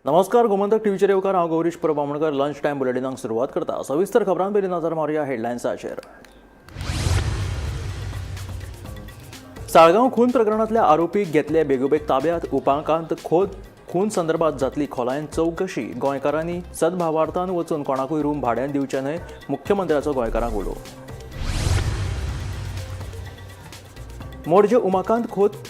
नमस्कार, गोमंतक टीव्हीचेर येवकार हांव गौरीश प्रभामणकर. लंच टायम बुलेटिनाक सुरवात करता. सविस्तर खबरां पयलीं नजर मारया हेडलायन्साचेर. साळगांव खून प्रकरणांतल्या आरोपीक घेतले बेगोबेग ताब्यात. उपाकांत खून संदर्भात जातली खोलायेन चवकशी. गोंयकारांनी सद्भावार्थान वचून कोणाकूय रूम भाड्यान दिवचे न्हय, मुख्यमंत्र्याचो गोंयकारांक उलो. मोरजे उमाकांत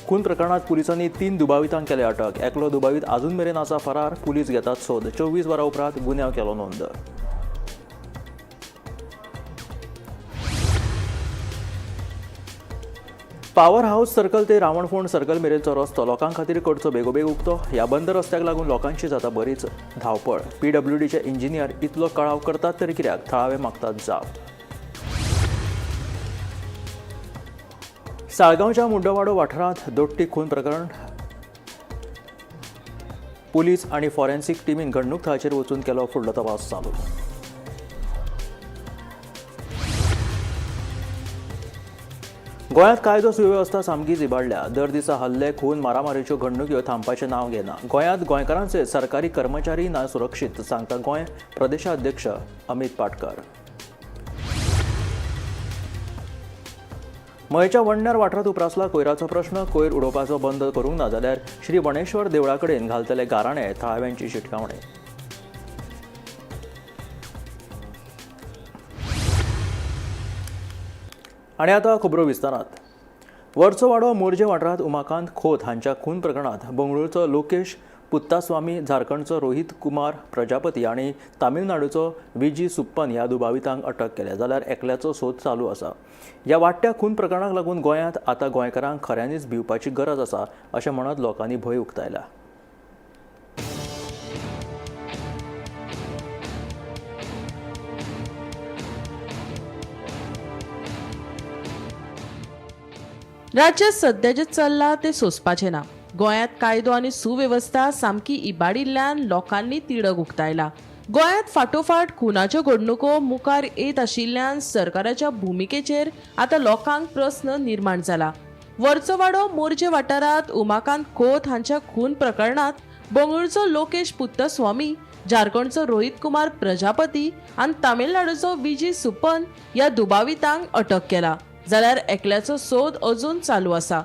खून प्रकरणात पुलिसांनी 3 दुबावितांक केले अटक. एकलो दुबावीत अजून मेरेन आसा फरार. पुलीस घेतात सोद. 24 वरां उपरांत गुन्यांव केलो नोंद. पावर हाऊस सर्कल ते रावणफोंड सर्कल मेरेनचो रस्तो लोकां खातीर करचो बेगोबेग उक्तो. ह्या बंद रस्त्याक लागून लोकांची जाता बरीच धांवपळ. PWDचे इंजिनियर इतलो कळाव करतात तरी कित्याक, थळावे मागतात जाप. साळगांवच्या मुड्डवाडो वाठारांत दोट्टी खून प्रकरण. पुलीस आनी फॉरेन्सिक टिमीन घडणूक थळाचेर वचून केलो फुडलो तपास चालू. गोंयांत कायदो सुवेवस्था सामकीच इबाडल्या. दर दिसा हल्ले, खून, मारामारीच्यो घडणुको थांबपाचें नांव घेना. गोंयांत गोंयकारांचे सरकारी कर्मचारी ना सुरक्षीत, सांगता गोंय प्रदेशाध्यक्ष अमित पाटकर. मयेच्या वंडण्यार वाठारांत उप्रासला कोयराचो प्रश्न. कोयर उडोवपाचो बंद करूंक ना जाल्यार श्री बणेश्वर देवळा कडेन घालतले गाराणे. थळाव्यांची शिटकावणी. आनी आतां खबरो विस्तारांत. वर्सोवाडो मोरजे वाठारांत उमाकांत खोत हांच्या खून प्रकरणांत बंगळुरूचो लोकेश पुत्तास्वामी, झारखंडचो रोहित कुमार प्रजापती आनी तामिळनाडूचो VG सुप्पन ह्या दुबावितांक अटक केल्या, जाल्यार एकल्याचो सोद चालू आसा. ह्या वाडट्या खून प्रकरणाक लागून गोंयांत आतां गोंयकारांक खऱ्यांनीच भिवपाची गरज आसा अशें म्हणत लोकांनी भंय उक्तायला. राज्य सध्याचे चल्ला ते सोंसपाचें ना. गोंयांत कायदो आनी सुवेवस्था सामकी इबाडिल्ल्यान लोकांनी तिडक उक्तायला. गोंयांत फाटोफाट खुनाच्यो घडणुको मुखार येत आशिल्ल्यान सरकाराच्या भुमिकेचेर आतां लोकांक प्रस्न निर्माण जाला. वर्सोवाडो मोरजे वाठारांत उमाकांत खोत हांच्या खून प्रकरणांत बंगळुरूचो लोकेश पुत्तस्वामी, झारखंडचो रोहित कुमार प्रजापती आनी तामिळनाडूचो VG सुप्पन ह्या दुबावितांक अटक केला, जाल्यार एकल्याचो सोद अजून चालू आसा.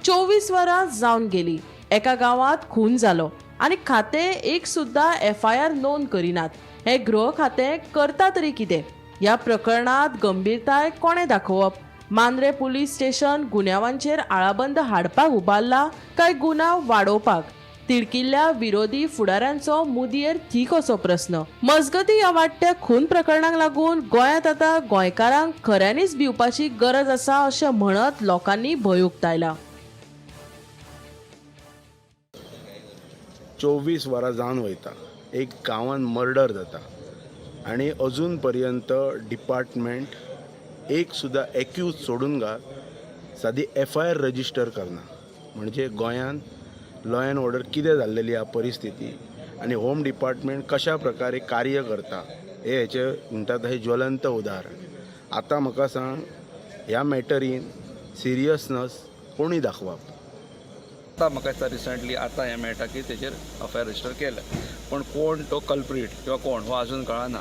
24 वरां जावन गेली. एका गांवांत खून जालो आनी खातें एक सुद्दां FIR नोंद करिनात. हे गृह खातें करता तरी कितें? ह्या प्रकरणांत गंभीरताय कोणें दाखोवप? मांद्रे पुलीस स्टेशन गुन्यांवांचेर आळाबंद हाडपाक उबारला काय गुन्यांव वाडोवपाक? तिडकिल्ल्या विरोधी फुडाऱ्यांचो मुदयेर ठीक असो प्रस्न. मजगती ह्या वाडट्या खून प्रकरणाक लागून गोंयांत आतां गोंयकारांक खऱ्यांनीच भिवपाची गरज आसा अशें म्हणत लोकांनी भंय उक्तायला. 24 वरां जावन वयता. एक गांवांत मर्डर जाता आनी अजून पर्यंत डिपार्टमेंट एक सुद्दां एक्यूज सोडून घाल सादी FIR रजिस्टर करना. म्हणजे गोंयांत लॉ अँड ऑर्डर कितें जाल्लेली हा परिस्थिती आनी होम डिपार्टमेंट कशा प्रकारे कार्य करता हेचे म्हणटात हे ज्वलंत उदाहरण. आतां म्हाका सांग, ह्या मॅटरीन सिरियसनस कोणी दाखोवप? आतां म्हाका दिसता रिसंटली आतां हें मेळटा की तेचेर FIR रजिस्टर केलें, पण कोण तो कल्प्रीट किंवा कोण हो अजून कळना.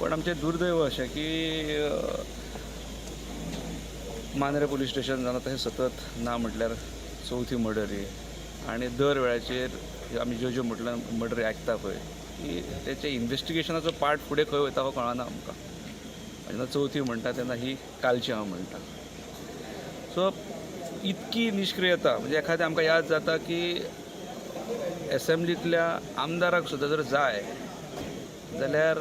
पण आमचें दुर्दैव अशें की मांद्रे पुलीस स्टेशन जावन तशें सतत ना म्हटल्यार 4थी मर्डर ही. आनी दर वेळाचेर आमी ज्यो म्हटल्यार मर्डर आयकता पळय की तेचे इन्व्हेस्टिगेशनाचो पार्ट फुडें खंय वयता हो कळना आमकां. जेन्ना 4थी म्हणटा तेन्ना ही कालची हांव म्हणटा. सो इतकी निश्क्रियता, म्हणजे एखादें आमकां याद जाता की एसेंब्लींतल्या आमदाराक सुद्दां जर जाय जाल्यार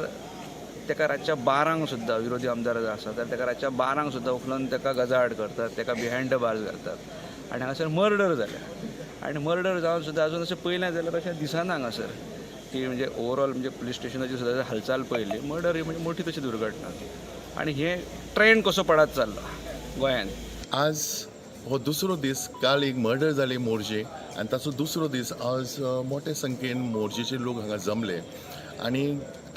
तेका रातच्या 12ंक सुद्दां, विरोधी आमदार जर आसा जाल्यार तेका रातच्या 12ंक सुद्दां उखलून तेका गजाआड करतात, तेका बिहायंड द बार्स घालतात. आनी हांगासर मर्डर जाल्या आनी मर्डर जावन सुद्दां अजून अशें पयलें जाल्यार अशें दिसना हांगासर की म्हणजे ओवरऑल म्हणजे पुलीस स्टेशनाची सुद्दां हालचाल पळयली, मर्डर ही म्हणजे मोठी तशी दुर्घटना. आनी हे ट्रेंड कसो पडत चल्ला गोंयांत. आज हो दुसरो दीस. काल एक मर्डर जाली मोरजे आनी ताचो दुसरो दीस आज मोठे संख्येन मोरजेचे लोक हांगा जमले आनी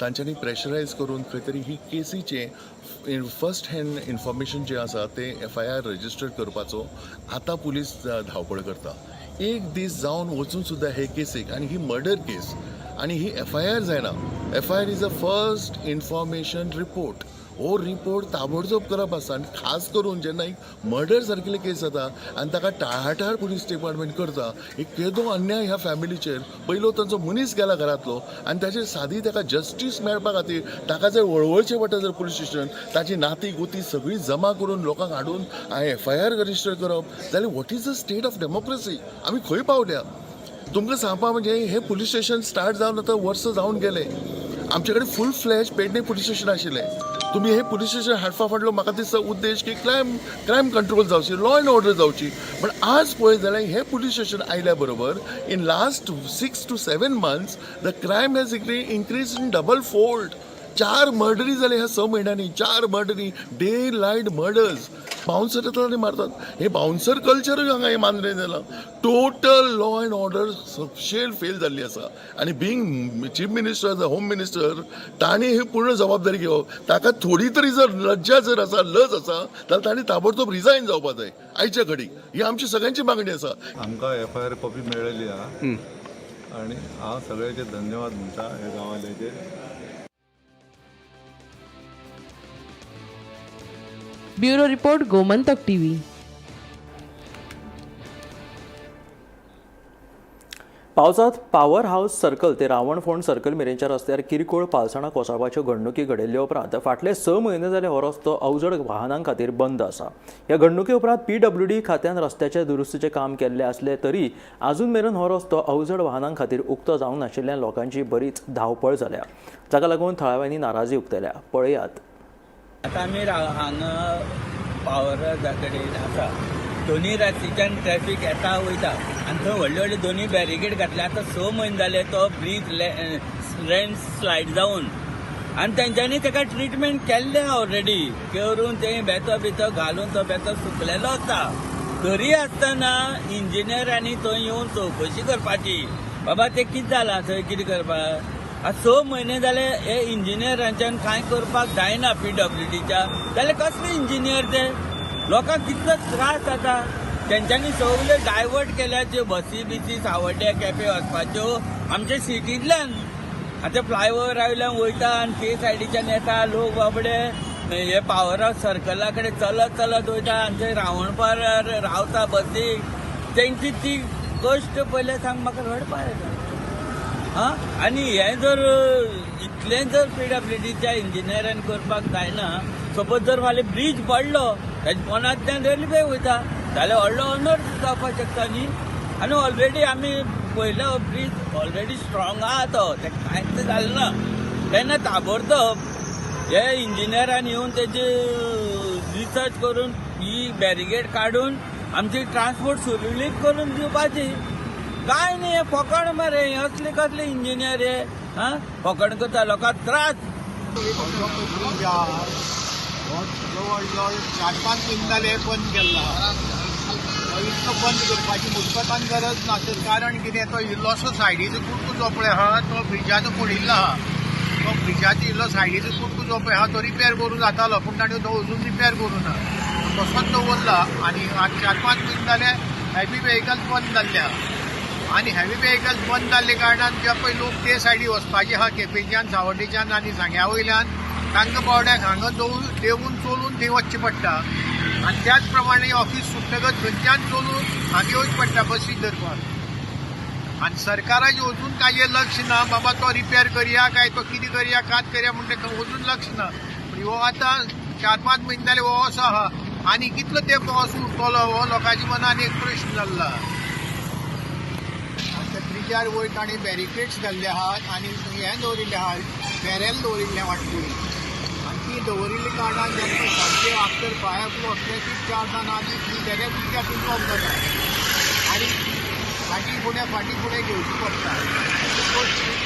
तांच्यांनी प्रेशरायज करून खंय तरी ही केसीचे फर्स्ट हँड इन्फॉर्मेशन जे आसा ते FIR रजिस्टर करपाचो आतां पुलीस धांवपळ करता. एक दीस जावन वचून सुद्दां हे केसीक, आनी ही मर्डर केस आनी ही FIR जायना. FIR is a first information report. हो रिपोर्ट ताबडतोब करप आसता आनी खास करून जेन्ना एक मर्डर सारकेले केस जाता आनी ताका टाळाटाळ पुलीस डिपार्टमेंट करता, एक केदो अन्याय ह्या फॅमिलीचेर. पयलो तांचो मनीस गेला घरांतलो आनी ताचेर सादी ताका जस्टीस मेळपा खातीर ताका जर वळवळचें पडटा जर पुलीस स्टेशन, ताची नाती गोती सगळी जमा करून लोकांक हाडून FIR रजिस्टर करप, जाल्यार what is the state of democracy? आमी खंय पावल्या? तुमकां सांगपा म्हणजे हे पुलीस स्टेशन स्टार्ट जावन आतां वर्स जावन गेले. आमचे कडेन फूल फ्लॅश पेडणे पुलीस स्टेशन आशिल्लें. तुम्ही हे पुलीस स्टेशन हाडपा फाटलो म्हाका दिसता उद्देश की क्रायम कंट्रोल जावची, लॉ अँड ऑर्डर जावची. पण आज पळय जाल्यार हे पुलीस स्टेशन आयल्या बरोबर in last 6 to 7 months the crime has increase in double fold. 4 मर्डरी जाले ह्या 6 म्हयन्यांनी. 4 मर्डरी, डे लायट मर्डर्स. बाउन्सर येतात आनी मारतात. हे बाउन्सर कल्चरूय हांगा हे मानलें जालां. टोटल लॉ अँड ऑर्डर सबशेल फेल जाल्ली आसा. आनी being chief minister, home minister, तांणी ही पूर्ण जबाबदारी घेवप. ताका थोडी तरी जर लज्जा जर आसा, लज आसा, जाल्यार तांणी ताबडतोब रिजायन जावपा जाय आयच्या घडी. ही आमची सगळ्यांची मागणी आसा. आमकां FIR कॉपी मेळिल्ली आहा आनी हांव सगळ्यांचे धन्यवाद म्हणटा हे गांवांतल्याचेर. Bureau report, Gomantak TV. पावसात पॉवर हाऊस सर्कल ते रावणफोंड सर्कल मेरेनच्या रस्त्यार किरकोळ पालसणां कोसळपाच्यो घडणुकी घडिल्ले उपरांत फाटले 6 म्हयने जाले हो रस्तो अवजड वाहनां खातीर बंद आसा. ह्या घडणुके उपरांत PWD खात्यान रस्त्याचे दुरुस्तीचे काम केल्ले असले तरी अजून मेरेन हो रस्तो अवजड वाहनां खातीर उक्तो जावंक नाशिल्ल्यान लोकांची बरीच धांवपळ जाल्या, जाका लागून थळाव्यांनी नाराजी उक्तल्या. पळयात. आतां आमी हांगा पावर कडेन आसा. दोनूय रातीच्यान ट्रॅफिक येता वयता आनी थंय व्हडले व्हडले दोनूय बॅरिकेड घातले. आतां 6 म्हयने जाले तो ब्रीज लँड स्लायड जावन आनी तेंच्यांनी ताका ट्रिटमेंट केल्ले ऑलरेडी. करून ते बेतो बितो घालून तो बेतो सुकलेलो आसता. तरी आसतना इंजिनियरांनी थंय येवन चवकशी करपाची, बाबा ते कितें जालां थंय कितें करपाक. 6 म्हयने जाले हे इंजिनियरांच्यान कांय करपाक जायना PWDच्या. जाल्यार कसले इंजिनियर ते? लोकांक कितलो त्रास जाता. तेंच्यांनी सगळे डायवर्ट केल्याच्यो बसी बिसी सावड्ड्या केपें वचपाच्यो आमच्या सिटींतल्यान. आतां फ्लायओव्हर वयल्यान वयता आनी ते सायडीच्यान येता लोक बाबडे हे पॉवर हाऊस सर्कला कडेन चलत चलत वयता आनी थंय रावणपार रावता बसी. तेंची ती गोश्ट पयले सांग म्हाका रडपा येता. आनी हें जर इतलें जर PWDच्या इंजिनियरान करपाक जायना. सपोज जर फाल्यां ब्रीज पडलो तेजे पोंदांतल्यान रेल्वे वयता जाल्यार व्हडलो अनर्थ जावपाक शकता न्ही. आनी ऑलरेडी आमी पयलो ब्रीज ऑलरेडी स्ट्रॉंग आहा तो, तेका कांयच जालें ना. तेन्ना ताबडतोब हे इंजिनियरान येवन तेजे रिसर्च करून ही बॅरिकेड काडून आमची ट्रान्सपोर्ट सुरळीत करून दिवपाची. काय नाही, हे फकाण मरे. असले कसले इंजिनियर हे फकाण करता लोकांक त्रास. जवळ 4-5 महिने जाले बंद केल्लो. इतलो बंद करपाची मुजरतान गरज ना. कारण कितें, तो इल्लोसो सायडीचो कुडको जो पळय आहा तो ब्रिजाचो पडिल्लो आहा. तो ब्रिजाचो इल्लो सायडीचो कुडको जो पळय आहा तो रिपेर करूं जातालो, पूण ताणें तो अजून रिपेर करूं ना. तसोच दवरला. आनी 4-5 महिने जाले हेवी व्हेकल्स बंद जाल्ले आहा. आनी हेवी व्हेकल्स बंद जाल्ले कारणान जे पळय लोक ते सायडी वचपाचे आहा केपेंच्यान, सावड्डेच्यान आनी सांग्या वयल्यान, तांकां बावड्याक हांगा देंवून चलून थंय वचचें पडटा. आनी त्याच प्रमाणे ऑफीस सुटतकच थंयच्यान चलून हांगा येवचें पडटा बसी धरपाक. आनी सरकाराचें अजून ताजेर लक्ष ना. बाबा तो रिपेर करया काय तो कितें करया कात करया म्हण तेका अजून लक्ष ना. पूण हो आतां 4-5 म्हयने जाले हो असो आहा. आनी कितलो तेंप हो असो उरतलो हो लोकांच्या मनान एक प्रश्न जाल्लो आहा. ब्रिजार वयर ताणें बॅरिकेड्स घाल्ले आहात आनी हें दवरिल्लें आहा, बॅरेल दवरिल्लें वाटकुळी. आनी ती दवरिल्ले कारणान जेन्ना सामकें आफ्टर फायर वचले ती 4 जाणां आनी ती बॅरेल तुमच्या पिकअप जाता आनी फाटी फुडें घेवची पडटा.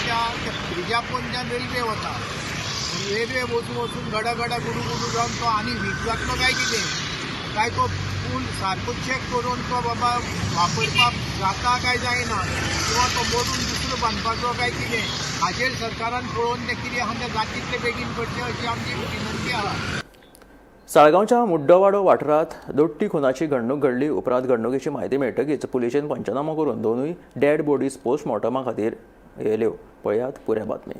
त्या ब्रिजा पोंदच्यान रेल्वे वता. रेल्वे वचून गडा गुडू जावन तो आनी वीक जातलो काय कितें, काय तो पूल सारको चॅक करून तो बाबा वापरपाक जाता काय जायना, किंवा तो मोडून दुसरो बांदपाचो काय कितें, हाजेर सरकारान पळोवन तें कितें आहा तें जाता तितलें बेगीन करचें अशी आमची विनंती आहा. साळगांवच्या मुड्डवाडो वाठारात दोट्टी खुनाची घडणूक घडली. उपरांत घडणुकेची म्हायती मेळटकीच पुलिशेन पंचनामो करून दोनूय डेड बॉडीज पोस्टमॉर्टमा खातीर येयल्यो. पळयात पुऱ्या बातमी.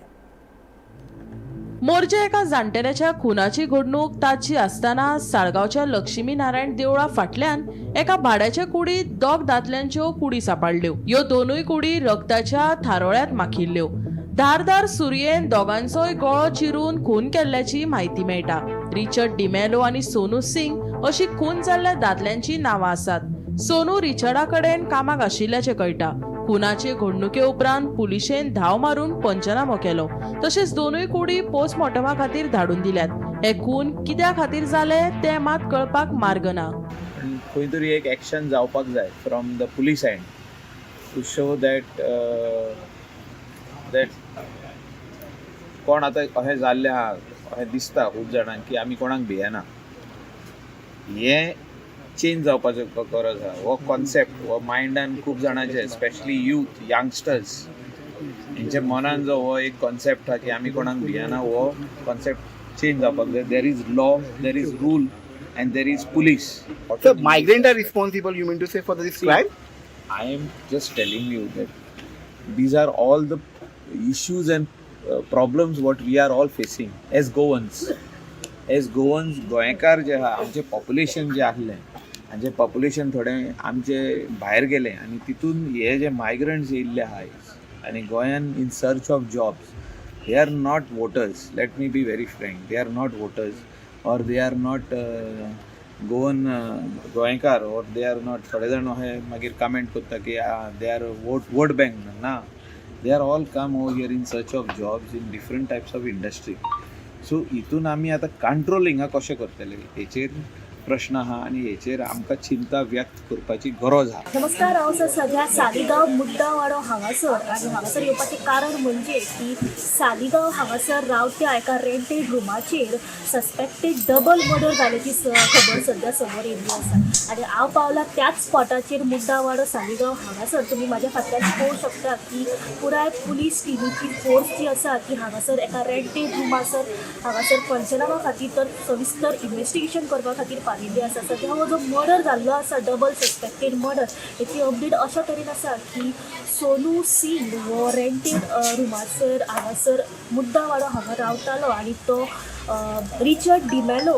मोर्जे एका जाणटेल्याच्या खुनाची घडणूक ताची आसतना साळगांवच्या लक्ष्मी नारायण देवळा फाटल्यान एका भाड्याच्या कुडीत दोग दादल्यांच्यो कुडी सांपाळल्यो. ह्यो दोनूय कुडी रक्ताच्या थारोळ्यात माखिल्ल्यो. धारदार सुरयेन दोगांचोय गळो चिरून खून केल्ल्याची म्हायती मेळटा. रिचर्ड डिमेलो आनी सोनू सिंग अशी खून जाल्ल्या दादल्यांची नांवां आसात. सोनू रिचर्डा कडेन कामाक आशिल्ल्याचें कळटा. खुनाचे घडणुके उपरांत पुलिशेन धांव मारून पंचनामो केलो. तशेंच दोनूय कुडी पोस्टमॉर्टमा खातीर धाडून दिल्यात. हे खून कित्या खातीर जाले तें मात कळपाक मार्ग ना. खंय तरी एक एक्शन जावपाक जाय from the police and to show that कोण आतां अशें जाल्लें आहा अशें दिसता खूब जाणांक की आमी कोणाक भियेना. हें चेंज जावपाचो गरज आहा. हो कॉन्सेप्ट हो मायंडान खूब जाणांचे स्पेशली यूथ यंगस्टर्स हेंच्या मनान जो हो एक कॉन्सेप्ट आहा की आमी कोणाक भियेना हो कॉन्सेप्ट चेंज जावपाक जाय. There is law, there is rule and there is police. So migrants are responsible, you mean to say, for this crime? I am just telling you that these are all the issues and problems what we are all facing as Goans. As Goans, गोंयकार जे आहा आमचे population जे आहलें आमचे population थोडें आमचे भायर गेलें आनी तितून हे जे मायग्रंट्स येयल्ले आहाय आनी गोंयान in search of jobs they are not voters. Let me be very frank, they are not voters or they are not गोंयकार or they are not थोडे जाण अशें मागीर कमेंट करता की they are vote bank ना. They are all come over here in search of jobs in different types of industry. So हितून आमी आतां कंट्रोल हिंगा कशें करतले हेचेर प्रश्न आहा आनी हेचेर आमकां चिंता व्यक्त करपाची गरज आहा. नमस्कार, हांव सध्या सालिगांव मुद्दावाडो हांगासर आनी हांगासर येवपाचें कारण म्हणजे की सालिगांव हांगासर रावत्या एका रेंटेड रुमाचेर सस्पेक्टेड डबल मर्डर जाल्याची खबर सध्या समोर येयल्ली आसा. आनी हांव पावला त्याच स्पॉटाचेर मुद्दावाडो सालिगांव हांगासर. तुमी म्हाज्या फाटल्यान पळोवंक शकता की पुराय पुलीस टिमीची फोर्स जी आसा ती हांगासर एका रेंटेड रुमासर हांगासर पंचनामा खातीर तर सविस्तर इन्वेस्टिगेशन करपा खातीर पाविल्ली आसा. सध्या हो जो मर्डर जाल्लो आसा डबल सस्पेक्टेड मर्डर हेची अपडेट अशा तरेन आसा की सोनू सिंग हो रेंटेड रुमासर हांगासर मुद्दावाडो हांगा रावतालो आनी तो रिचर्ड डिमेलो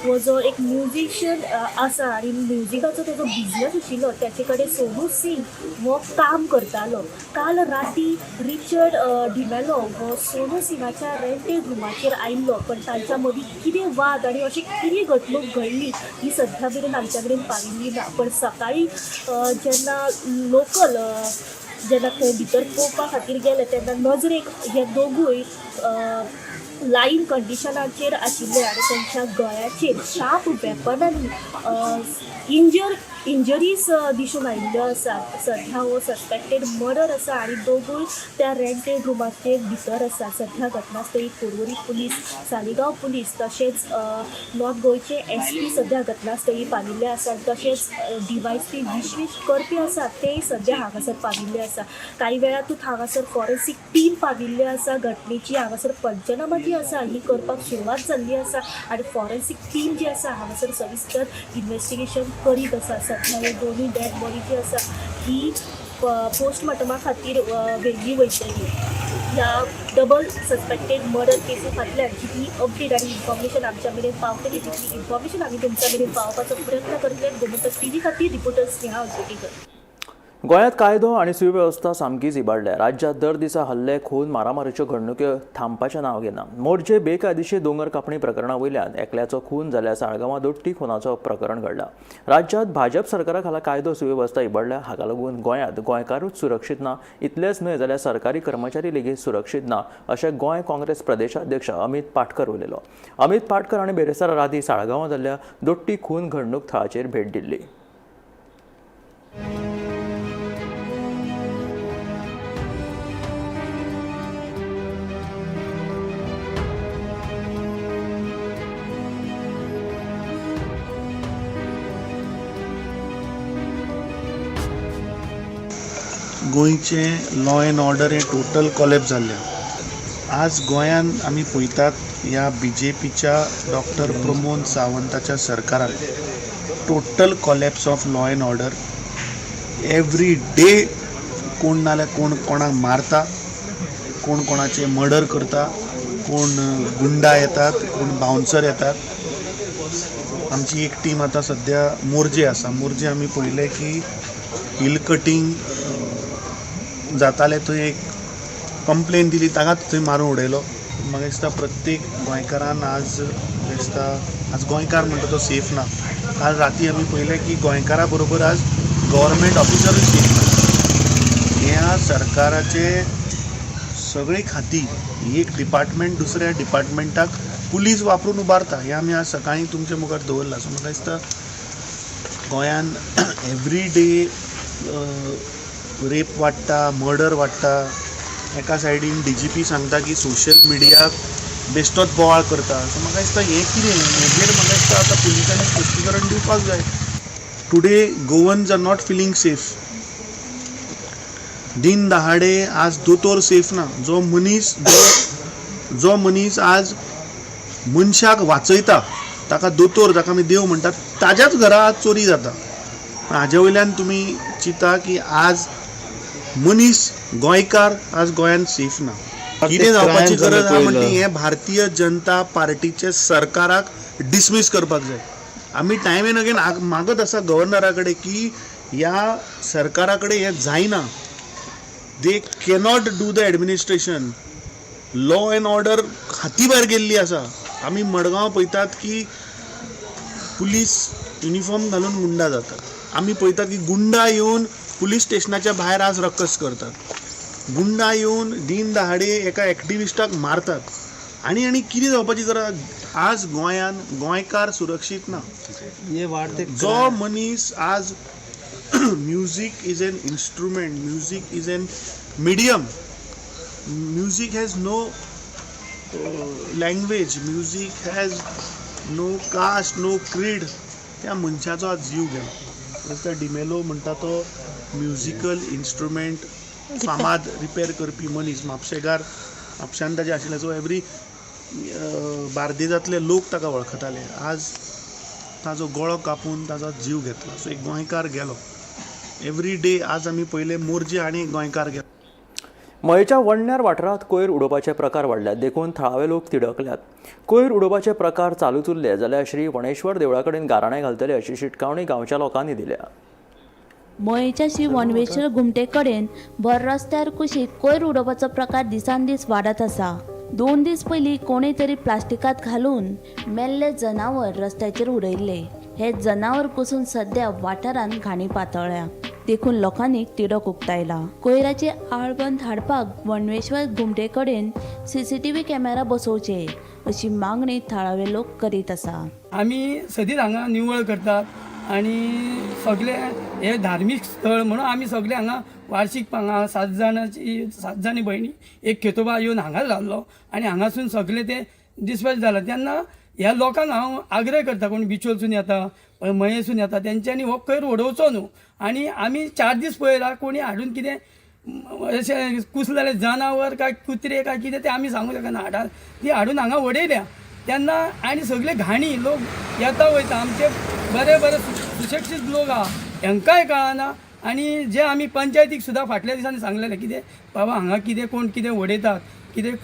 हो जो एक म्युझिशियन आसा आनी म्युझिकाचो तेजो बिझनस आशिल्लो त्याचे कडेन सोनू सिंग हो काम करतालो. काल राती रिचर्ड डिमेलो हो सोनू सिंगाच्या रेंटेड रुमाचेर आयिल्लो पण तांच्या मदीं कितें वाद आनी अशी कितें घडणूक घडली ही सध्या मेरेन आमच्या कडेन पाविल्ली ना. पण सकाळी जेन्ना लोकल जेन्ना थंय भितर पळोवपा खातीर गेले तेन्ना नजरेक हे दोगूय लायन कंडिशनाचेर आशिल्ले आनी तांच्या गळ्याचेर शार्प वेपनांनी इंजरीज दिसून आयिल्ल्यो आसात. सध्या हो सस्पेक्टेड मर्डर आसा आनी दोगूय त्या रेंटेड रुमाचेर भितर आसा. सध्या घटनास्थळी पर्वरी पुलीस, सालिगांव पुलीस तशेंच नॉर्थ गोंयचे SP सध्या घटनास्थळी पाविल्ले आसात. तशेंच DYSP विश्वेश करपी आसात तेय सध्या हांगासर पाविल्ले आसा. कांय वेळातूच हांगासर फॉरेन्सीक टीम पाविल्ले आसा. घटनेची हांगासर पंचनामा जी आसा ही करपाक सुरवात जाल्ली आसा आनी फॉरेन्सीक टीम जी आसा हांगासर सविस्तर इन्वेस्टिगेशन करीत आसा. सध्या हे दोनूय डेड बॉडी जी आसा ही पोस्टमॉर्टमा खातीर व्हेल्ली वयतली. ह्या डबल सस्पेक्टेड मर्डर केसी फाटल्यान जितली अपडेट आनी इन्फॉर्मेशन आमच्या मेरेन पावतली तितली इन्फॉर्मेशन आमी तुमच्या मेरेन पावपाचो प्रयत्न करतले. गोमंतक TV खातीर रिपोर्टर स्नेहा अंजोटीकर. गोंयांत कायदो आनी सुवेवस्था सामकीच इबाडल्या. राज्यांत दर दिसा हल्ले, खून, मारामारीच्यो घडणुक्यो थांबपाचें नांव घेना. मोर्जे बेकायदेशीर दोंगर कापणी प्रकरणा वयल्यान एकल्याचो खून जाल्यार साळगांवां दोट्टी खुनाचो प्रकरण घडलां. राज्यांत भाजप सरकारा खाला कायदो सुवेवस्था इबाडल्या. हाका लागून गोंयांत गोंयकारूच सुरक्षीत ना इतलेंच न्हय जाल्यार सरकारी कर्मचारी लेगीत सुरक्षीत ना अशें गोंय काँग्रेस प्रदेशाध्यक्ष अमित पाटकर उलयलो. अमित पाटकर आनी बेरेस्तार राती साळगांवां जाल्ल्या दोट्टी खून घडणूक थळाचेर भेट दिल्ली. गोंयचें लॉ एंड ऑर्डर हें टोटल कॉलेप्स जाल्लें. आज गोंयान आमी पळयतात ह्या BJPच्या डॉक्टर प्रमोद सावंताच्या सरकारान total collapse of law end order. Every day कोण नाल्यार कोण कोणाक मारता, कोण कोणाचे मर्डर करता, कोण गुंडा येतात, कोण बाउन्सर येतात. आमची एक टीम आता सध्या मोर्जे आसा. मोर्जे आमी पळयलें की हिल कटींग जातालें, थंय एक कंप्लेन दिली, ताकाच थंय मारून उडयलो. म्हाका दिसता प्रत्येक गोंयकारान आज गोंयकार म्हणटा तो सेफ ना. आज राती आमी पळयलें की गोंयकारा बरोबर आज गव्हर्मेंट ऑफिसरूय सेफ ना. ह्या सरकाराचे सगळी खाती, एक डिपार्टमेंट दुसऱ्या डिपार्टमेंटाक पुलीस वापरून उबारता. हें आमी आज सकाळीं तुमचे मुखार दवरलां. सो म्हाका दिसता गोंयान एवरी डे रेप वाडटा, मर्डर वाडटा. एका सायडीन DGP सांगता की सोशल मिडियाक बेश्टोच बोवाळ करता. सो म्हाका दिसता हें कितें, हेजेर म्हाका दिसता आतां पुलिसांनी स्पश्टीकरण दिवपाक जाय. Today Goans are not feeling safe. दिन दहाडे आज दोतोर सेफ ना. जो मनीस आज मनशाक वाचयता, ताका दोतोर, जाका आमी देव म्हणटात, ताज्याच घरा आज चोरी जाता. हाजे वयल्यान तुमी चिंता की आज मनीस गोंयकार आज गोंयान सेफ ना. कितें जावपाची गरज आहा म्हणटी हें भारतीय जनता पार्टीचे सरकाराक डिसमीस करपाक जाय. आमी टायम एंड अगेन मागत आसा गव्हर्नरा कडेन की ह्या सरकारा कडेन हें जायना. दे cannot do the administration. Law end order हाती भायर गेल्ली आसा. आमी मडगांव पळयतात की पुलीस युनिफॉर्म घालून गुंडा जातात. आमी पळयतात की गुंडा येवन पुलीस स्टेशनाच्या भायर आज रक्कस करतात. गुंडा येवन दिन दहाडे एका एक्टिविस्टाक मारतात. आनी कितें जावपाची गरज. आज गोंयान गोंयकार सुरक्षीत ना. जो मनीस आज music is an instrument, music is an medium, music has no language, music has no caste, no creed. त्या मनशाचो आज जीव गेलो. डिमेलो म्हणटा तो म्युझिकल इन्स्ट्रुमेंट फामाद रिपेर करपी मनीस, म्हापशेकार, म्हापशान ताजे आशिल्ले. सो एवरी बार्देजांतले लोक ताका वळखताले. आज ताजो गळो कापून ताजो जीव घेतलो. सो एक गोंयकार गेलो. एवरी डे आज आमी पयले मोर्जे आनी गोंयकार गेलो. मयेच्या वडण्यार वाठारांत कोयर उडोवपाचे प्रकार वाडल्यात, देखून थळावे लोक तिडकल्यात. कोयर उडोवपाचे प्रकार चालूच उरले जाल्यार श्री वणेश्वर देवळा कडेन गाराणें घालतले अशी शिटकावणी गांवच्या लोकांनी दिल्या. मयेच्या श्री वणवेश्वर घुमटे कडेन भर रस्त्यार कुशीक कोयर उडोवपाचो प्रकार दिसान दीस वाडत आसा. 2 दीस पयलीं कोणें तरी प्लास्टिकांत घालून मेल्ले जनावर रस्त्याचेर उडयल्ले. हे जनावर कुसून सध्या वाठारांत घाणी पातळ्ळ्या, देखून लोकांनी तिडक उक्तायला. कोयराचे आळबंद हाडपाक वणवेश्वर घुमटे कडेन CCTV कॅमेरा बसोवचे अशी मागणी थळावे लोक करीत आसा. आमी सदींच हांगा निवळ करतात आनी सगळे हे धार्मीक स्थळ म्हणून आमी सगळे हांगा वार्षिक हांगा 7 जाणी भयणी एक खेतोबा येवन हांगाच रावलो आनी हांगासून सगळे ते डिस्पॅच जाला. तेन्ना ह्या लोकांक हांव आग्रह करता, कोण बिचोलसून येता, मयेसून येता, तेंच्यांनी हो कोयर उडोवचो न्हू. आनी आमी 4 दीस पळयला कोणी हाडून कितें अशें कुसलेले जनावर काय कुत्रे काय कितें ते आमी सांगूं शकना, हाडा ती हाडून हांगा उडयल्या. तेन्ना आनी सगळे घाणी लोक येता वयता, आमचे बरे सुशिक्षीत लोक आहा, हेंकांय कळना. आनी जे आमी पंचायतीक सुद्दां फाटल्या दिसांनी सांगलेलें कितें बाबा हांगा कितें कोण कितें उडयतात, कितें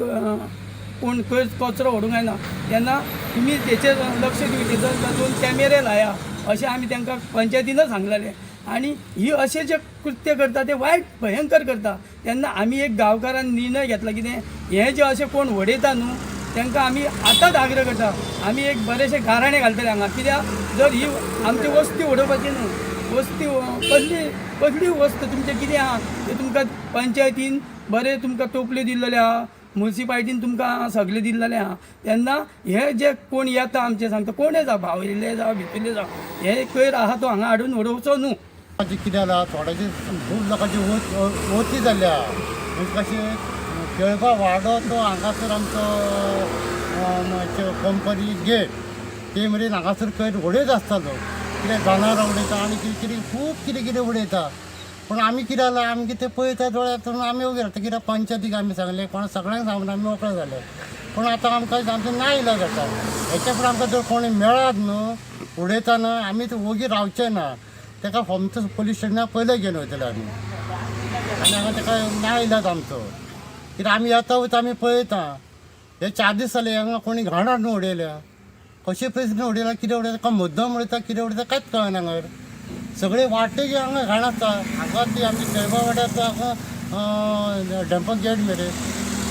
कोण कचरो उडोवंक जायना, तेन्ना तुमी तेचेर लक्ष दिवचें, 2 कॅमेरे लाया अशें आमी तांकां पंचायतीनच सांगलेलें. आनी ही अशें जे कृत्य करता ते वायट भयंकर करता. तेन्ना आमी एक गांवकारान निर्णय घेतला, कितें हे जे अशें कोण उडयता न्हू तांकां आमी आतांच आग्रह करता, आमी एक बरेशे गाराणे घालतले हांगा. कित्याक जर ही आमची वस्ती उडोवपाची न्हू, वस्ती कसली वस्त तुमचें कितें आहा तें तुमकां पंचायतीन बरें तुमकां टोपल्यो दिल्लेले आहा, म्युन्सिपाल्टीन तुमकां सगळें दिल्लेलें आहा. तेन्ना हे जे कोण येता आमचे सांगता, कोणें जावं भावयले जावं भितरले जावं, हे कोयर आहा तो हांगा हाडून उडोवचो न्हू. कितें जाला थोड्याचे खूब लोकांची वती जाल्या. कशें केळबा वाडो तो हांगासर आमचो कंपनी गेट ते मेरेन हांगासर कोयर उडयत आसतालो. कितें जनावरां उडयता आनी कितें खूब कितें उडयता. पूण आमी कितें जालां, आमी कितें पळयता दोळ्यांतून आमी वगैरे रावता. कित्याक पंचायतीक आमी सांगलें, कोणा सगळ्यांक सांगून आमी मोकळे जाले. पूण आतां आमकां आमचो नाइलाज जाता. हेच्या फुडें आमकां जर कोणी मेळत न्हू उडयतना आमी थंय वोगी रावचे ना. ताका होमतो पुलीस स्टेशनाक पयलें घेवन वयतले आमी. आनी हांगा ताका नाइलाज आमचो. कित्याक आमी येता वयता आमी पळयता हे 4 दीस जाले हांगा कोणी घाण हाडून उडयल्या कशे पयस उडयला कितें उडयता काय मुद्दम उडयता कितें उडयता कांयच कळना हांगर सगळे वाटेची हांगा घाण आसता हांगा ती आमची केळबा वाड्यार हांगा डॅम्पक गेट मेरेन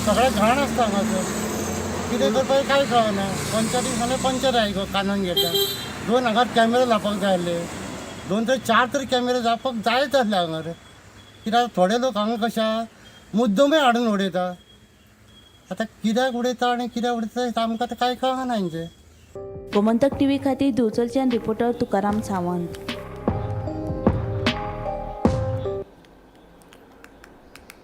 सगळे घाण आसता हांगासर कितें करपाचें कांय कळना पंचायतीक सांगलें पंचर आय गो कानान घेता 2 हांगा कॅमेरा लावपाक जाय आसले 2 तर 4 तरी कॅमेरा जावपाक जायच आसले हांगर कित्याक थोडे लोक हांगा कशा मुद्दमूय हाडून उडयता आतां कित्याक उडयता आनी कित्याक उडयता आमकां आतां कांय कळना हांचें. गोमंतक टीव्ही खातीर दिवचलच्यान रिपोर्टर तुकाराम सावंत.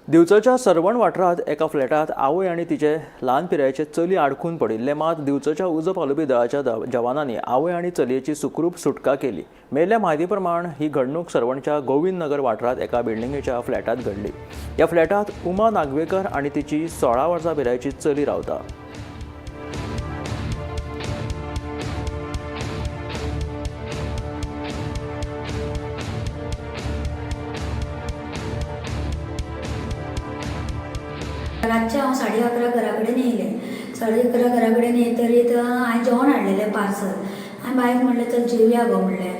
दिवचलच्या सरवण वाठारांत एका फ्लॅटात आवय आनी तिचे ल्हान पिरायेचे चली आडकून पडिल्ले मात दिवचलच्या उज पालवी दळाच्या जवानांनी आवय आनी चलयेची सुखरूप सुटका केली. मेल्ल्या म्हायती प्रमाण ही घडणूक सरवणच्या गोविंद नगर वाठारांत एका बिल्डिंगेच्या फ्लॅटात घडली. ह्या फ्लॅटात उमा नागवेकर आनी तिची 16 वर्सां पिरायेची चली रावता. रातचे हांव 11:30 घरा कडेन येयलें 11:30 घरा कडेन येतरीत हांवें जेवण हाडलेलें पार्सल हांवें बायक म्हणलें चल जेवया गो म्हणलें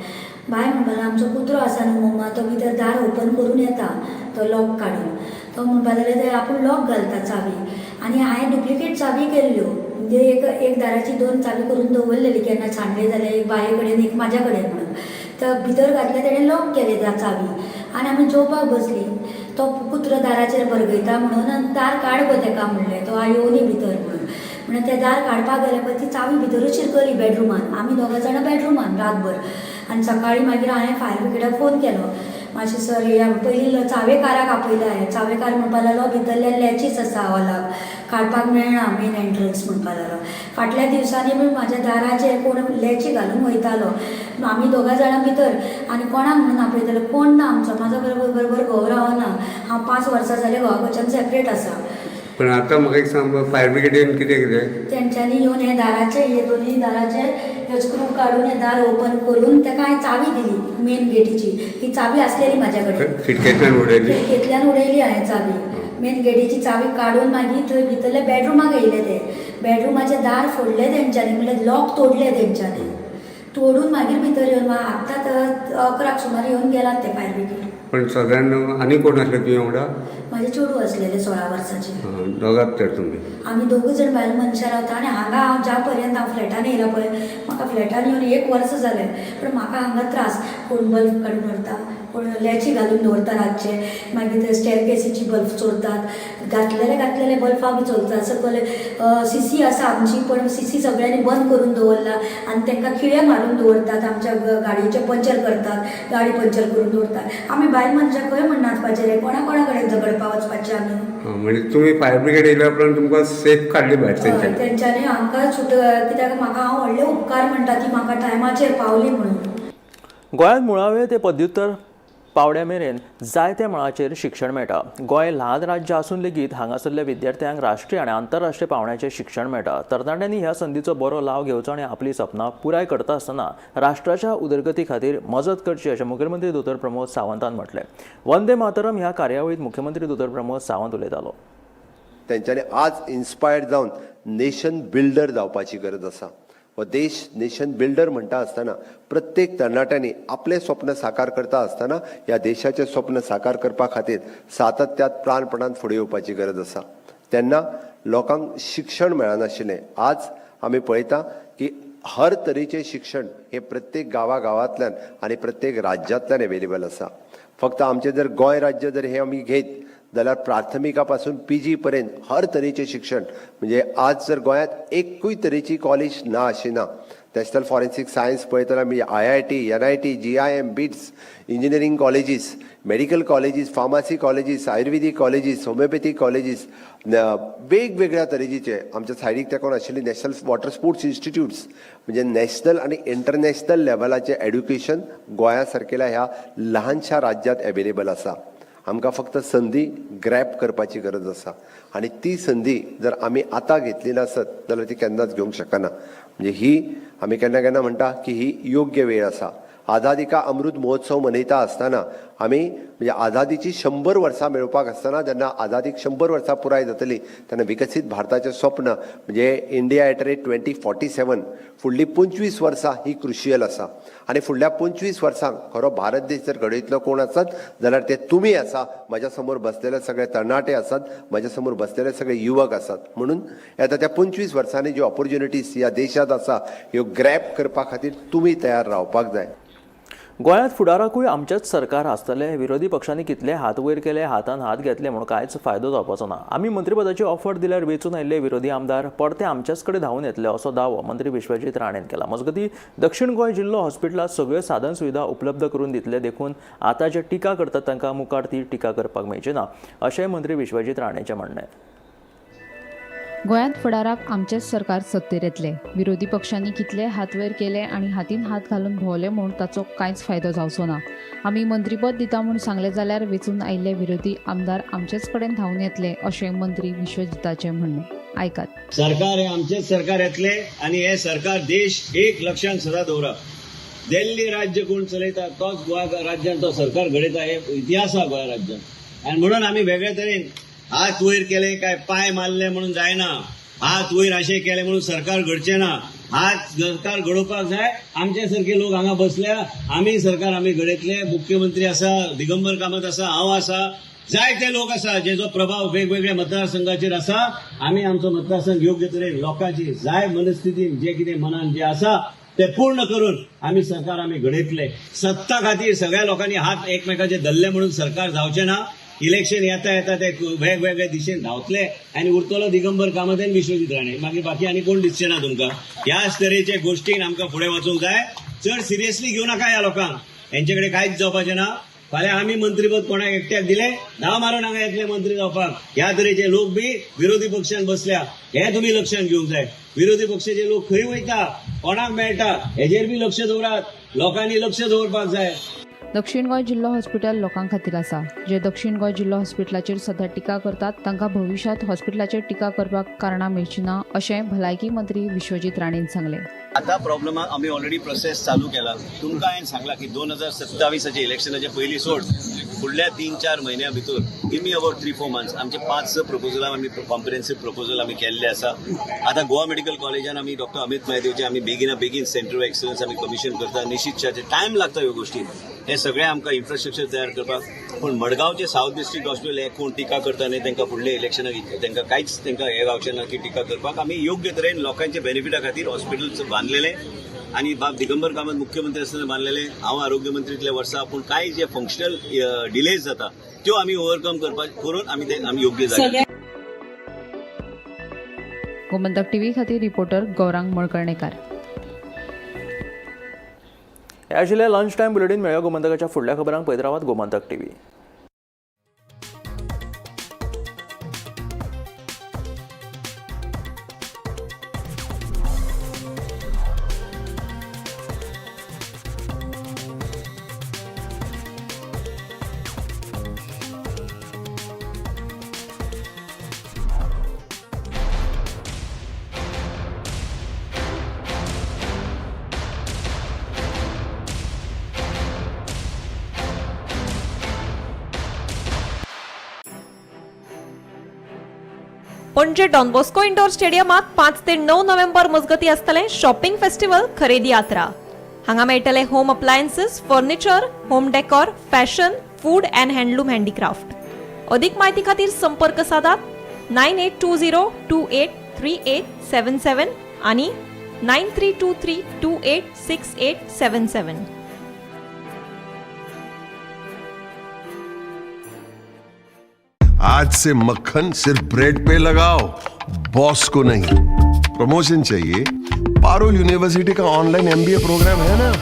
बाय म्हणपाक आमचो कुत्रो आसा न्हू मम्मा तो भितर दार ओपन करून येता तो लॉक काडून तो म्हणपाक लागले तर आपूण लॉक घालता चावी आनी हांवें डुप्लिकेट चावी केल्ल्यो म्हणजे एक दाराची 2 चावी करून दवरलेली केन्ना छांडले जाल्यार एक बाये कडेन एक म्हाज्या कडेन म्हणून तर भितर घातले तेणें लॉक केले त्या चावी आनी आमी जेवपाक बसली तो कुत्रो दाराचेर बरगयता म्हणून दार काड गो तेका म्हणलें तो येवनी भितर म्हणून ते दार काडपाक गेले पळय ती चावी भितरूच शिरकली बेडरुमान आमी 2 जाणां बेडरुमान रातभर आनी सकाळीं मागीर हांवें फायर ब्रिगेडाक फोन केलो मातशें सर पयलीं चावेकाराक आपयला हांवें चावेकार म्हणपाक लागलो भितरल्या लॅचीस आसा हॉलाक काडपाक मेळना मेन एंट्रन्स म्हणपाक लागलो फाटल्या दिवसांनी बीन म्हाज्या दाराचेर कोण लॅची घालून वयतालो आमी 2 जाणां भितर आनी कोणाक म्हणून आपयतालो कोण ना आमचो म्हाजो बरोबर घोव रावना हांव 5 वर्सां जाले घोवा कडच्यान सेपरेट आसा. पण आतां म्हाका एक सांग फायर ब्रिगेडीन कितें तेंच्यांनी येवन हे दाराचे हे 2 दाराचे स्क्रू काडून हे दार ओपन करून ताका हांवें चावी दिली मेन गेटीची ही चावी आसलेली म्हाज्या कडेन खिडकेंतल्यान उडयली हांवें चावी मेन गेटीची चावी काडून मागीर थंय भितरल्या बेडरुमाक येयले ते बेडरुमाचे दार फोडले तेंच्यांनी म्हणल्यार लॉक तोडले तेंच्यांनी तोडून मागीर भितर येवन आत्तां 11 सुमार येवन गेलात ते फायर ब्रिगेड. पण साधारण आनी कोण आसले तुवें वांगडा म्हाजे चेडूं आसलेले 16 वर्साचे. दोगात तर तुमी आमी 2 जाण भायल मनशां रावता आनी हांगा हांव ज्या पर्यंत हांव फ्लॅटान येयला पळय म्हाका फ्लॅटान येवन 1 वर्स जालें पण म्हाका हांगा त्रास कोण बल्ब काडून व्हरता कोण लॅची घालून दवरता रातचे मागीर ते स्टेअरकेसीची बल्ब चोरतात घातलेले बल्बां बी चोरतात सकयल सीसी आसा आमची पण सीसी सगळ्यांनी बंद करून दवरला आनी तांकां खिळे मारून दवरतात आमच्या गाडयेचे पंचर करतात गाडी पंचर करून दवरतात आमी भायल मनशां खंय म्हण नाचपाचें रे कोणा कडेन झगडपाक वचपाचें आमी. म्हणजे तुमी फायर ब्रिगेड येयल्या उपरांत तुमकां सेफ काडली भायर तेंच्यांनी आमकां कित्याक म्हाका हांव व्हडले उपकार म्हणटा ती म्हाका टायमाचेर पावली म्हणून. गोंयांत मुळावे ते पदव्युत्तर पावड्या मेरेन जायत्या मळाचेर शिक्षण मेळटा. गोंय ल्हान राज्य आसून लेगीत हांगासरल्या विद्यार्थ्यांक राष्ट्रीय आनी आंतरराष्ट्रीय पावंड्याचें शिक्षण मेळटा. तरणाट्यांनी ह्या संदीचो बरो लाव घेवचो आनी आपली सपनां पुराय करता आसतना राष्ट्राच्या उदरगती खातीर मजत करची अशें मुखेलमंत्री दोतोर प्रमोद सावंतान म्हटलें. वंदे मातरम ह्या कार्यावळीत मुख्यमंत्री दोतोर प्रमोद सावंत उलयतालो. तेंच्यांनी आज इन्स्पायर्ड जावन नेशन बिल्डर जावपाची गरज आसा. हो देश नेशन बिल्डर म्हणटा आसतना प्रत्येक तरणाट्यांनी आपले स्वप्न साकार करता आसतना ह्या देशाचें स्वप्न साकार करपा खातीर सातत्यात प्राणपणान फुडें येवपाची गरज आसा. तेन्ना लोकांक शिक्षण मेळनाशिल्लें. आज आमी पळयता की हर तरेचें शिक्षण हे प्रत्येक गांवांतल्यान आनी प्रत्येक राज्यांतल्यान अवेलेबल आसा. फक्त आमचें जर गोंय राज्य जर हे आमी घेत जाल्यार प्राथमिका पासून PG पर्यंत हर तरेचें शिक्षण म्हणजे आज जर गोंयांत एकूय तरेची कॉलेज ना अशी ना. नॅशनल फॉरेन्सीक सायन्स पळयतना आमी IIT, NIT, GIM, BITS, engineering colleges, medical colleges, pharmacy colleges, ayurvedic colleges, homeopathic colleges, वेगवेगळ्या तरेचे आमच्या सायडीक तेकोन आशिल्ली नॅशनल वॉटर स्पोर्ट्स इन्स्टिट्यूट्स म्हणजे नॅशनल आनी इंटरनॅशनल लेवलाचें एड्युकेशन गोंया सारकेल्या ह्या ल्हानशा राज्यांत अवेलेबल आसा. आमकां फक्त संदी ग्रॅब करपाची गरज आसा आनी ती संदी जर आमी आतां घेतली नासत जाल्यार ती केन्नाच घेवंक शकना. म्हणजे ही आमी केन्ना केन्ना म्हणटा की ही योग्य वेळ आसा. आझादी का अमृत महोत्सव मनयता आसतना आमी म्हणजे आझादीची 100 वर्सां मेळोवपाक आसतना जेन्ना आझादीक 100 वर्सां पुराय जातली तेन्ना विकसीत भारताचें स्वप्न म्हणजे इंडिया एट रेट 2047 फुडलीं 25 वर्सां ही क्रुशियल आसा आनी फुडल्या 25 वर्सांक खरो भारत देश जर घडयतलो कोण आसत जाल्यार ते तुमी आसा, म्हज्या समोर बसलेले सगळे तरणाटे आसात, म्हज्या समोर बसलेले सगळे युवक आसात. म्हणून येता त्या 25 वर्सांनी ज्यो ऑपॉर्च्युनिटीज ह्या देशांत आसा ह्यो ग्रॅब करपा खातीर तुमी तयार रावपाक जाय. गोंयांत फुडाराकूय आमचेच सरकार आसतले. विरोधी पक्षांनी कितले हात वयर केले, हातान हात घेतले म्हणून कांयच फायदो जावपाचो ना. आमी मंत्रीपदाची ऑफर दिल्यार वेचून आयिल्ले विरोधी आमदार परते आमचेच कडेन धांवन येतले असो दावो मंत्री विश्वजीत राणेन केला. मजगतीं दक्षिण गोंय जिल्लो हॉस्पिटलांत सगळ्यो साधन सुविधा उपलब्ध करून दितले देखून आतां जे टिका करतात तांकां मुखार ती टिका करपाक मेळची ना अशेंय मंत्री विश्वजीत राणेचें म्हणणें. गोंयांत फुडाराक आमचेच सरकार सत्तेर येतले. विरोधी पक्षांनी कितले हात वयर केले आनी हातीन हात घालून भोंवले म्हूण ताचो कांयच फायदो जावचो ना. आमी मंत्रीपद दिता म्हूण सांगले जाल्यार वेचून आयिल्ले विरोधी आमदार आमचेच कडेन धांवन येतले अशें मंत्री विश्वजिताचें म्हणणें. आयकात. सरकार हे आमचेच सरकार येतले आनी हे सरकार देश एक लक्षांत सदां दवरप. दिल्ली राज्य कोण चलयता तोच गोंय राज्यांत तो सरकार घडयता हे इतिहास आसा गोंय राज्यांत. आनी म्हणून आमी वेगळे तरेन हात वयर केले काय पाय मारले म्हणून जायना. हात वयर अशें केले म्हणून सरकार घडचें ना. हात सरकार घडोवपाक जाय. आमचे सारखे लोक हांगा बसल्या. आमी सरकार आमी घडयतले. मुख्यमंत्री आसा, दिगंबर कामत आसा, हांव आसा, जायते लोक आसा जेजो प्रभाव वेगवेगळ्या मतदारसंघाचेर आसा. आमी आमचो मतदारसंघ योग्य तरेन लोकांची जाय मनस्थितीन जे कितें मनान जे आसा ते पूर्ण करून आमी सरकार आमी घडयतले. सत्ता खातीर सगळ्या लोकांनी हात एकमेकाचे धरले म्हणून सरकार जावचें ना. इलेक्शन येता येता ते वेगवेगळ्या दिशेन धांवतले आनी उरतलो दिगंबर कामत आनी विश्वजीत राणे. मागीर बाकी आनी कोण दिसचें ना तुमकां. ह्याच तरेचे गोश्टीन आमकां फुडें वचूंक जाय. चड सिरियसली घेवं नाका ह्या लोकांक. हेंचे कडेन कांयच जावपाचें ना. फाल्यां आमी मंत्रीपद कोणाक एकट्याक दिले धांव मारून हांगा येतले मंत्री जावपाक. ह्या तरेचे लोक बी विरोधी पक्षान बसल्या हे तुमी लक्षांत घेवंक जाय. विरोधी पक्षाचे लोक खंय वयता, कोणाक मेळटा हेजेर बी लक्ष दवरात. लोकांनी लक्ष दवरपाक जाय. दक्षिण गोंय जिल्लो हॉस्पिटल लोकां खातीर आसा. जे दक्षिण गोंय जिल्लो हॉस्पिटलाचेर सध्या टिका करतात तांकां भविश्यांत हॉस्पिटलाचेर टिका करपाक कारणां मेळची ना अशें भलायकी मंत्री विश्वजीत राणेन सांगलें. आता प्रॉब्लेम आमी ऑलरेडी प्रोसेस चालू केला. तुमकां हांवें सांगला की 2027 इलेक्शनाचे पयलीं सोड फुडल्या 3-4 म्हयन्या भितर गिव अबाउट 3-4 मंथ्स आमचे 5 प्रपोजल आमी कॉम्प्रिहेन्सीव प्रपोजल आमी केल्ले आसा. आतां गोवा मेडिकल कॉलेजान आमी डॉक्टर अमित महादेवचे आमी बेगीन सेंटर ऑफ एक्सलन्स आमी कमिशन करता. निश्चितचे टायम लागता ह्यो गोश्टी. हे सगळे आमकां इन्फ्रास्ट्रक्चर तयार करपाक. पूण मडगांवचे सावथ डिस्ट्रिक्ट हॉस्पिटल हे कोण टिका करता न्ही तांकां फुडल्या इलेक्शनाक तांकां कांयच तांकां हे गावचें ना की टिका करपाक. आमी योग्य तरेन लोकांच्या बेनिफिटा खातीर हॉस्पिटल बांदलेले आणि बाब दिगंबर कामत मुख्यमंत्री असताना बांधलेले. हांव आरोग्य मंत्री इतले वर्सां. पूण कांय जे फंक्शनल डिलेज जाता त्यो आमी ओवरकम करून आमी योग्य जागे. गोमंतक टीव्ही खातीर रिपोर्टर गौरांग मळकर्णेकार. हे आशिल्ले लंच टायम बुलेटीन. मेळ्या गोमंतकाच्या फुडल्या खबरांक पळयत रावात गोमंतक टीव्ही. पणजे डॉन बॉस्को इंडोर स्टेडियमात 5 ते 9 नोव्हेंबर मजगती आसतले शॉपिंग फेस्टिवल खरेदी यात्रा. हांगा मेळटले home appliances, furniture, home decor, fashion, food and handloom handicraft. अधिक माहिती खातीर संपर्क साधात 9820283877 आणि 9323286877. आज से मक्खन सिर्फ ब्रेड पे लगाओ, बॉस को नहीं. प्रमोशन चाहिए? पारुल यूनिवर्सिटी का ऑनलाइन MBA प्रोग्राम है ना.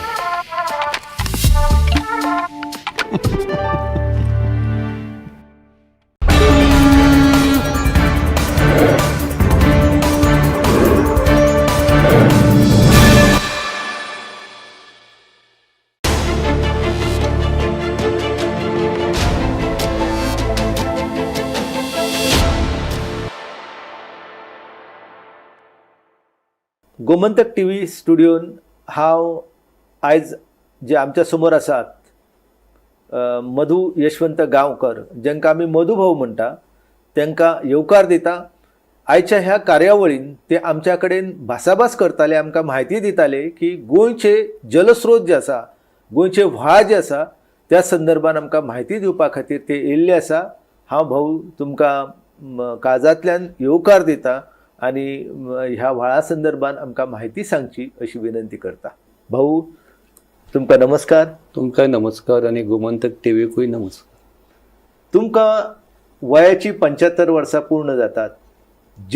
गोमंतक टीव्ही स्टुडिओन हांव आयज जे आमच्या समोर आसात मधू यशवंत गांवकर जांकां आमी मधू भाऊ म्हणटा तांकां येवकार दिता. आयच्या ह्या कार्यावळीन ते आमच्या कडेन भासाभास करताले, आमकां म्हायती दिताले की गोंयचे जलस्रोत जे आसा, गोंयचे व्हाळ जे आसा त्या संदर्भान आमकां म्हायती दिवपा खातीर ते येयल्ले आसा. हांव भाऊ तुमकां काळजांतल्यान येवकार दिता आनी ह्या व्हाळा संदर्भान आमकां म्हायती सांगची अशी विनंती करता. भाऊ तुमकां नमस्कार. तुमकां नमस्कार आनी गोमंतक टीव्हीकूय नमस्कार. तुमकां वयाची 75 वर्सां पूर्ण जातात.